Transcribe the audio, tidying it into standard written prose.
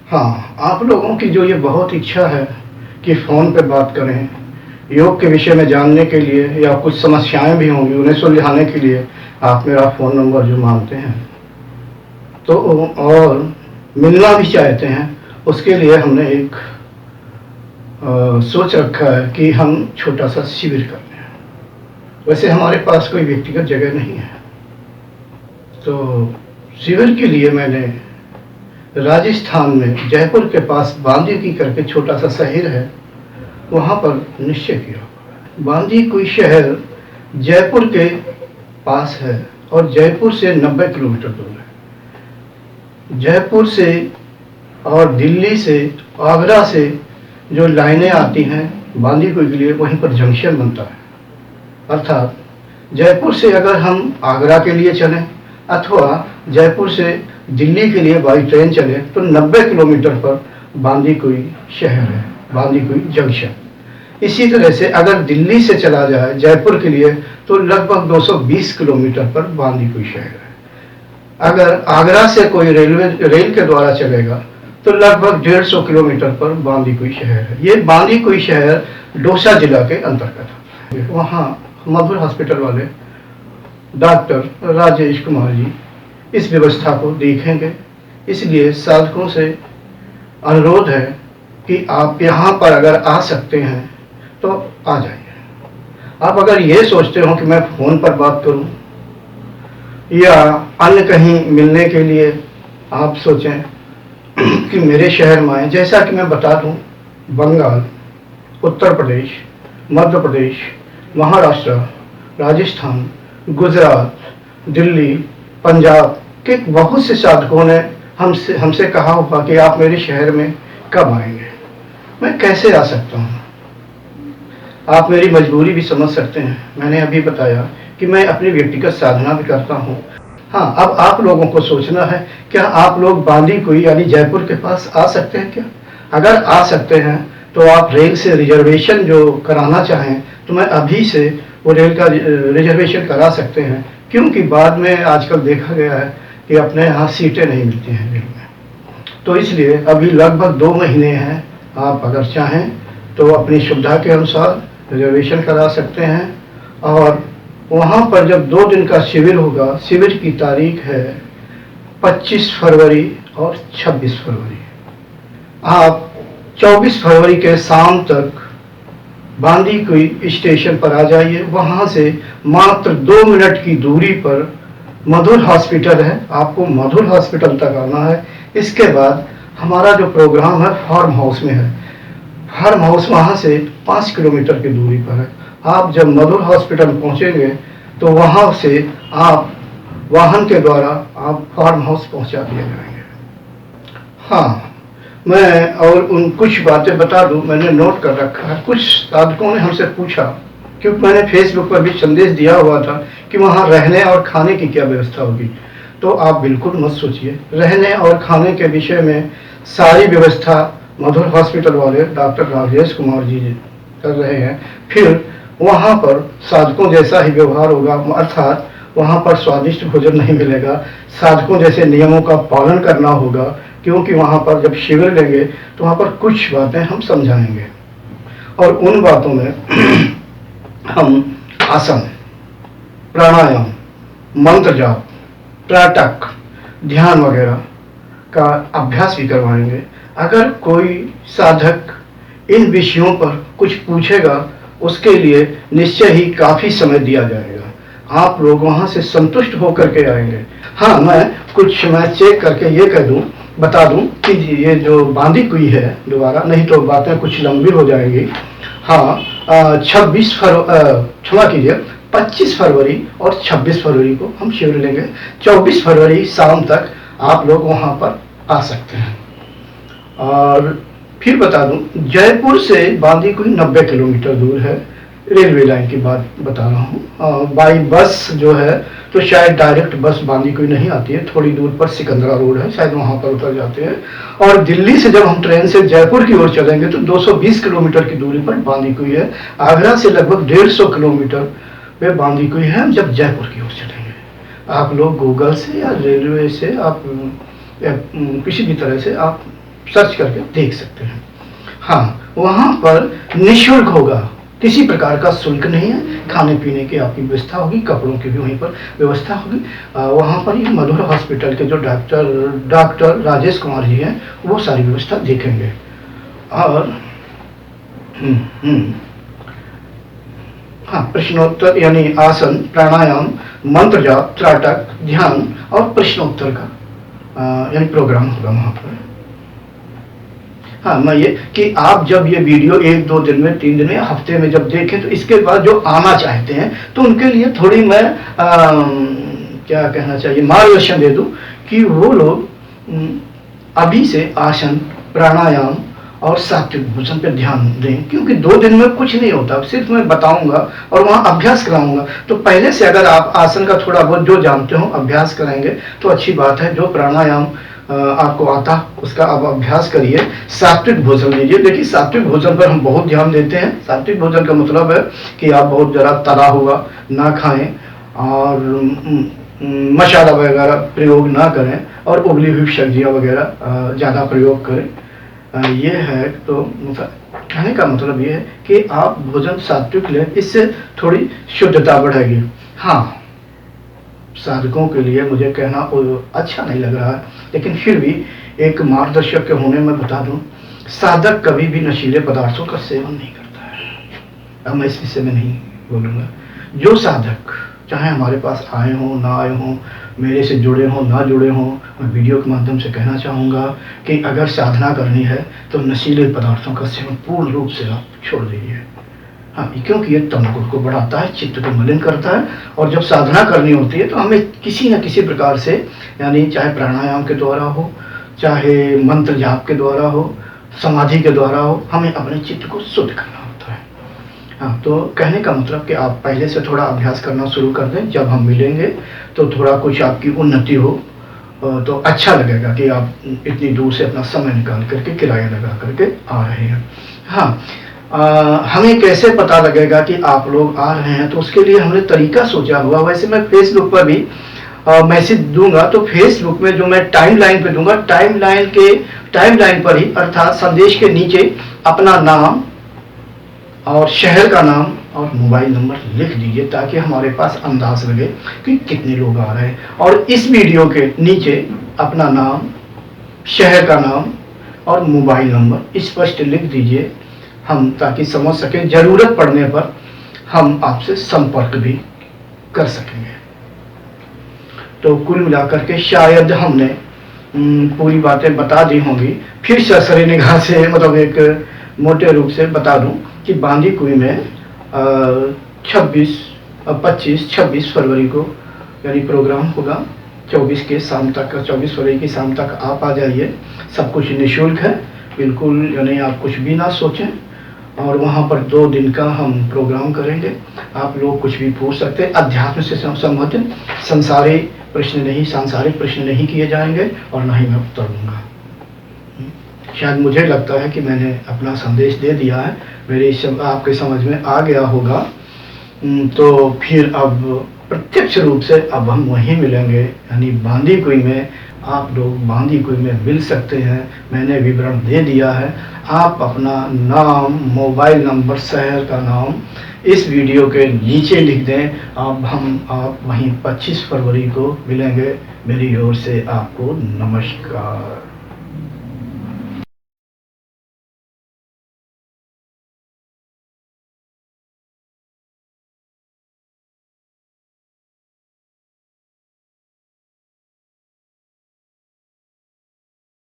हाँ, आप लोगों की जो ये बहुत इच्छा है कि फ़ोन पे बात करें, योग के विषय में जानने के लिए या कुछ समस्याएं भी होंगी उन्हें सुलझाने के लिए आप मेरा फ़ोन नंबर जो मांगते हैं तो और मिलना भी चाहते हैं, उसके लिए हमने एक सोच रखा है कि हम छोटा सा शिविर करते हैं। वैसे हमारे पास कोई व्यक्तिगत जगह नहीं है, तो शिविर के लिए मैंने राजस्थान में जयपुर के पास बांदीकुई करके छोटा सा शहर है, वहाँ पर निश्चय किया। बांदीकुई शहर जयपुर के पास है और जयपुर से 90 किलोमीटर दूर है। जयपुर से और दिल्ली से, आगरा से जो लाइनें आती हैं बांदीकुई के लिए, वहीं पर जंक्शन बनता है। अर्थात जयपुर से अगर हम आगरा के लिए चलें अथवा जयपुर से दिल्ली के लिए बाई ट्रेन चले तो 90 किलोमीटर पर बांदीकुई शहर है, बांदीकुई जंक्शन। इसी तरह से अगर दिल्ली से चला जाए जयपुर के लिए तो लगभग 220 किलोमीटर पर बांदीकुई शहर है। अगर आगरा से कोई रेल के द्वारा चलेगा तो लगभग 150 किलोमीटर पर बांदीकुई शहर है। ये बांदीकुई शहर दौसा जिला के अंतर्गत है। वहाँ मधुर हॉस्पिटल वाले डॉक्टर राजेश कुमार जी इस व्यवस्था को देखेंगे, इसलिए साधकों से अनुरोध है कि आप यहाँ पर अगर आ सकते हैं तो आ जाइए। आप अगर ये सोचते हो कि मैं फ़ोन पर बात करूं या अन्य कहीं मिलने के लिए आप सोचें कि मेरे शहर में आए, जैसा कि मैं बता दूं, बंगाल, उत्तर प्रदेश, मध्य प्रदेश, महाराष्ट्र, राजस्थान, गुजरात, दिल्ली, पंजाब के बहुत से साधकों ने हमसे कहा होगा कि आप मेरे शहर में कब आएंगे, मैं कैसे आ सकता हूँ। आप मेरी मजबूरी भी समझ सकते हैं। मैंने अभी बताया कि मैं अपनी व्यक्तिगत साधना भी करता हूँ। हाँ, अब आप लोगों को सोचना है, क्या आप लोग बांदीकुई यानी जयपुर के पास आ सकते हैं क्या? अगर आ सकते हैं तो आप रेल से रिजर्वेशन जो कराना चाहें तो मैं अभी से वो रेल का रिजर्वेशन करा सकते हैं, क्योंकि बाद में आजकल देखा गया है कि अपने यहाँ सीटें नहीं मिलती हैं रेल में। तो इसलिए अभी लगभग 2 महीने हैं, आप अगर चाहें तो अपनी सुविधा के अनुसार रिजर्वेशन करा सकते हैं। और वहाँ पर जब 2 दिन का शिविर होगा, शिविर की तारीख है 25 फरवरी और 26 फरवरी। आप 24 फरवरी के शाम तक बांदीकुई स्टेशन पर आ जाइए। वहाँ से मात्र 2 मिनट की दूरी पर मधुर हॉस्पिटल है, आपको मधुर हॉस्पिटल तक आना है। इसके बाद हमारा जो प्रोग्राम है फार्म हाउस में है। फार्म हाउस वहाँ से 5 किलोमीटर की दूरी पर है। आप जब मधुर हॉस्पिटल पहुँचेंगे तो वहाँ से आप वाहन के द्वारा आप फार्म हाउस पहुँचा दिए जाएंगे। हाँ, मैं और उन कुछ बातें बता दूं, मैंने नोट कर रखा है। कुछ साधकों ने हमसे पूछा, क्योंकि मैंने फेसबुक पर भी संदेश दिया हुआ था कि वहाँ रहने और खाने की क्या व्यवस्था होगी। तो आप बिल्कुल मत सोचिए, रहने और खाने के विषय में सारी व्यवस्था मधुर हॉस्पिटल वाले डॉक्टर राजेश कुमार जी कर रहे हैं। फिर वहाँ पर साधकों जैसा ही व्यवहार होगा, अर्थात वहाँ पर स्वादिष्ट भोजन नहीं मिलेगा, साधकों जैसे नियमों का पालन करना होगा, क्योंकि वहाँ पर जब शिविर लेंगे तो वहाँ पर कुछ बातें हम समझाएंगे और उन बातों में हम आसन, प्राणायाम, मंत्र जाप, त्राटक, ध्यान वगैरह का अभ्यास भी करवाएंगे। अगर कोई साधक इन विषयों पर कुछ पूछेगा उसके लिए निश्चय ही काफ़ी समय दिया जाएगा। आप लोग वहाँ से संतुष्ट होकर के आएंगे। हाँ, मैं चेक करके ये कह दूँ, बता दूं कि ये जो बांदीकुई है, दोबारा नहीं तो बातें कुछ लंबी हो जाएंगी। हाँ, 25 फरवरी और 26 फरवरी को हम शिविर लेंगे। 24 फरवरी शाम तक आप लोग वहाँ पर आ सकते हैं। और फिर बता दूं, जयपुर से बांदीकुई 90 किलोमीटर दूर है। रेलवे लाइन की बात बता रहा हूँ। बाई बस जो है तो शायद डायरेक्ट बस बांदीकुई नहीं आती है, थोड़ी दूर पर सिकंदरा रोड है, शायद वहाँ पर उतर जाते हैं। और दिल्ली से जब हम ट्रेन से जयपुर की ओर चलेंगे तो 220 किलोमीटर की दूरी पर बांदीकुई है। आगरा से लगभग 150 किलोमीटर पे बांदीकुई है जब जयपुर की ओर चलेंगे। आप लोग गूगल से या रेलवे से आप या किसी भी तरह से आप सर्च करके देख सकते हैं। हाँ, वहाँ पर निःशुल्क होगा, किसी प्रकार का शुल्क नहीं है। खाने पीने की आपकी व्यवस्था होगी, कपड़ों की भी वहीं पर व्यवस्था होगी। वहाँ पर ही मधुर हॉस्पिटल के जो डॉक्टर राजेश कुमार जी हैं, वो सारी व्यवस्था देखेंगे। और हाँ, प्रश्नोत्तर यानी आसन, प्राणायाम, मंत्र जाप, त्राटक, ध्यान और प्रश्नोत्तर का यानी प्रोग्राम होगा वहाँ पर। हाँ, मैं ये कि आप जब ये वीडियो 1-2 दिन में, 3 दिन में, हफ्ते में जब देखें, तो इसके बाद जो आना चाहते हैं तो उनके लिए थोड़ी मैं क्या कहना चाहिए, मार्गदर्शन दे दूं कि वो लोग अभी से आसन, प्राणायाम और सात्विक भोजन पे ध्यान दें, क्योंकि 2 दिन में कुछ नहीं होता। सिर्फ मैं बताऊंगा और वहाँ अभ्यास कराऊंगा। तो पहले से अगर आप आसन का थोड़ा बहुत जो जानते हो अभ्यास कराएंगे तो अच्छी बात है। जो प्राणायाम आपको आता उसका आप अभ्यास करिए। सात्विक भोजन लीजिए। देखिए, सात्विक भोजन पर हम बहुत ध्यान देते हैं। सात्विक भोजन का मतलब है कि आप बहुत ज़रा तला हुआ ना खाएं और मसाला वगैरह प्रयोग ना करें और उबली हुई सब्जियां वगैरह ज़्यादा प्रयोग करें। ये है, तो कहने का मतलब ये है कि आप भोजन सात्विक लें, इससे थोड़ी शुद्धता बढ़ेगी। हाँ, साधकों के लिए मुझे कहना अच्छा नहीं लग रहा है, लेकिन फिर भी एक मार्गदर्शक के होने में बता दूं, साधक कभी भी नशीले पदार्थों का सेवन नहीं करता है। अब मैं इस विषय में नहीं बोलूँगा। जो साधक चाहे हमारे पास आए हों ना आए हों, मेरे से जुड़े हों ना जुड़े हों, मैं वीडियो के माध्यम से कहना चाहूँगा कि अगर साधना करनी है तो नशीले पदार्थों का सेवन पूर्ण रूप से आप छोड़ दीजिए। हाँ, क्योंकि ये तमगुण को बढ़ाता है, चित्त को मलिन करता है। और जब साधना करनी होती है तो हमें किसी न किसी प्रकार से, यानी चाहे प्राणायाम के द्वारा हो, चाहे मंत्र जाप के द्वारा हो, समाधि के द्वारा हो, हमें अपने चित्त को शुद्ध करना होता है। हाँ, तो कहने का मतलब कि आप पहले से थोड़ा अभ्यास करना शुरू कर दें। जब हम मिलेंगे तो थोड़ा कुछ आपकी उन्नति हो तो अच्छा लगेगा कि आप इतनी दूर से अपना समय निकाल करके, किराया लगा करके आ रहे हैं। हाँ, हमें कैसे पता लगेगा कि आप लोग आ रहे हैं, तो उसके लिए हमने तरीका सोचा हुआ। वैसे मैं फेसबुक पर भी मैसेज दूंगा, तो फेसबुक में जो मैं टाइमलाइन पे दूंगा, टाइमलाइन पर ही, अर्थात संदेश के नीचे अपना नाम और शहर का नाम और मोबाइल नंबर लिख दीजिए, ताकि हमारे पास अंदाज लगे कि कितने लोग आ रहे हैं। और इस वीडियो के नीचे अपना नाम, शहर का नाम और मोबाइल नंबर स्पष्ट लिख दीजिए, हम ताकि समझ सकें, जरूरत पड़ने पर हम आपसे संपर्क भी कर सकेंगे। तो कुल मिलाकर के शायद हमने पूरी बातें बता दी होंगी। फिर सरसरी निगाह से, मतलब एक मोटे रूप से बता दूं कि बांदी कुई में 25-26 फरवरी को यानी प्रोग्राम होगा। 24 फरवरी की शाम तक आप आ जाइए। सब कुछ निःशुल्क है, बिल्कुल, यानी आप कुछ भी ना सोचें। और वहाँ पर 2 दिन का हम प्रोग्राम करेंगे। आप लोग कुछ भी पूछ सकते हैं। अध्यात्म से संबंधित सांसारिक प्रश्न नहीं किए जाएंगे और ना ही मैं उत्तर दूंगा। शायद मुझे लगता है कि मैंने अपना संदेश दे दिया है, आपके समझ में आ गया होगा। तो फिर अब प्रत्यक्ष रूप से अब हम वहीं मिलेंगे, यानी बांदी कुई में। आप लोग बांदी कुई में मिल सकते हैं, मैंने विवरण दे दिया है। आप अपना नाम, मोबाइल नंबर, शहर का नाम इस वीडियो के नीचे लिख दें। आप वहीं 25 फरवरी को मिलेंगे। मेरी ओर से आपको नमस्कार।